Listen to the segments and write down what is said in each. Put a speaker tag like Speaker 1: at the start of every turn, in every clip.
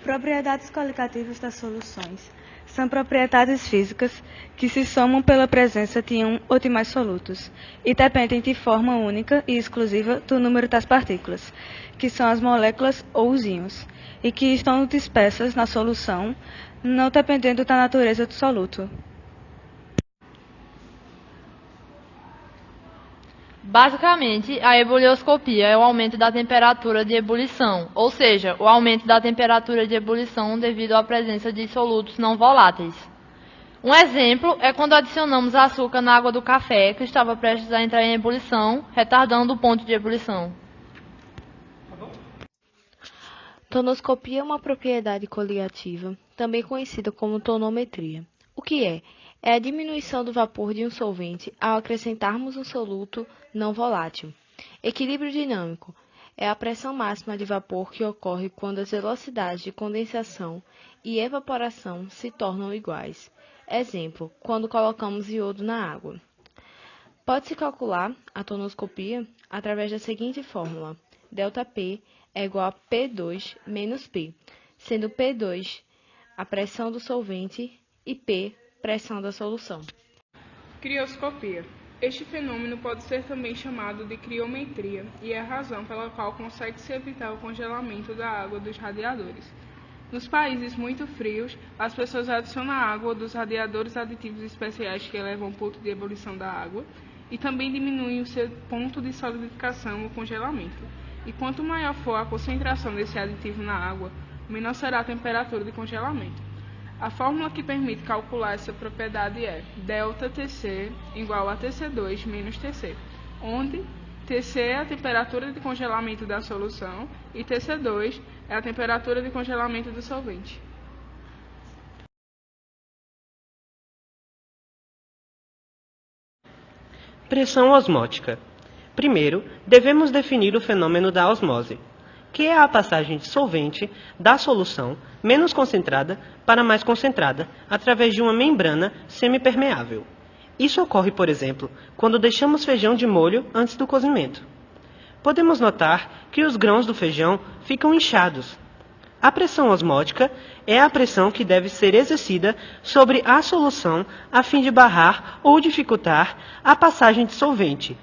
Speaker 1: Propriedades coligativas das soluções. São propriedades físicas que se somam pela presença de um ou de mais solutos e dependem de forma única e exclusiva do número das partículas, que são as moléculas ou os íons, e que estão dispersas na solução, não dependendo da natureza do soluto.
Speaker 2: Basicamente, a ebulioscopia é o aumento da temperatura de ebulição, ou seja, o aumento da temperatura de ebulição devido à presença de solutos não voláteis. Um exemplo é quando adicionamos açúcar na água do café, que estava prestes a entrar em ebulição, retardando o ponto de ebulição.
Speaker 3: Tonoscopia é uma propriedade coligativa, também conhecida como tonometria. O que é? É a diminuição do vapor de um solvente ao acrescentarmos um soluto não volátil. Equilíbrio dinâmico é a pressão máxima de vapor que ocorre quando as velocidades de condensação e evaporação se tornam iguais. Exemplo, quando colocamos iodo na água. Pode-se calcular a tonoscopia através da seguinte fórmula: ΔP é igual a P2 menos P, sendo P2 a pressão do solvente e P pressão da solução.
Speaker 4: Crioscopia. Este fenômeno pode ser também chamado de criometria e é a razão pela qual consegue-se evitar o congelamento da água dos radiadores. Nos países muito frios, as pessoas adicionam à água dos radiadores aditivos especiais que elevam o ponto de ebulição da água e também diminuem o seu ponto de solidificação ou congelamento. E quanto maior for a concentração desse aditivo na água, menor será a temperatura de congelamento. A fórmula que permite calcular essa propriedade é ΔTc igual a Tc2 menos Tc, onde Tc é a temperatura de congelamento da solução e Tc2 é a temperatura de congelamento do solvente.
Speaker 5: Pressão osmótica. Primeiro, devemos definir o fenômeno da osmose, que é a passagem de solvente da solução menos concentrada para mais concentrada através de uma membrana semipermeável. Isso ocorre, por exemplo, quando deixamos feijão de molho antes do cozimento. Podemos notar que os grãos do feijão ficam inchados. A pressão osmótica é a pressão que deve ser exercida sobre a solução a fim de barrar ou dificultar a passagem de solvente.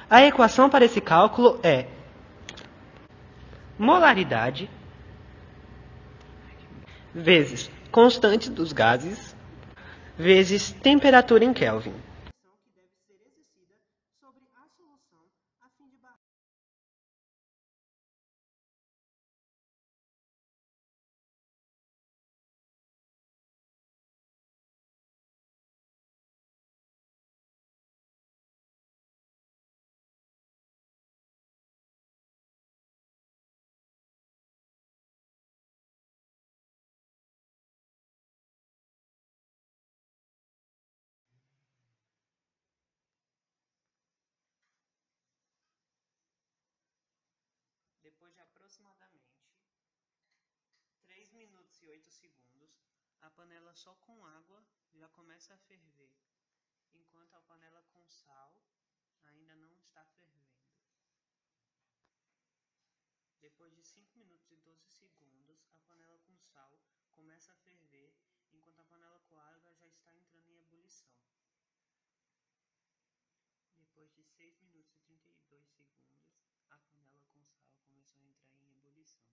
Speaker 5: A equação para esse cálculo é molaridade vezes constante dos gases vezes temperatura em Kelvin. Depois de aproximadamente 3 minutos e 8 segundos, a panela só com água já começa a ferver, enquanto a panela com sal ainda não está fervendo. Depois de 5 minutos e 12 segundos, a panela com sal começa a ferver, enquanto a panela com água já está entrando em ebulição. Depois de 6 minutos e 32 segundos, a panela com sal começou a entrar em ebulição.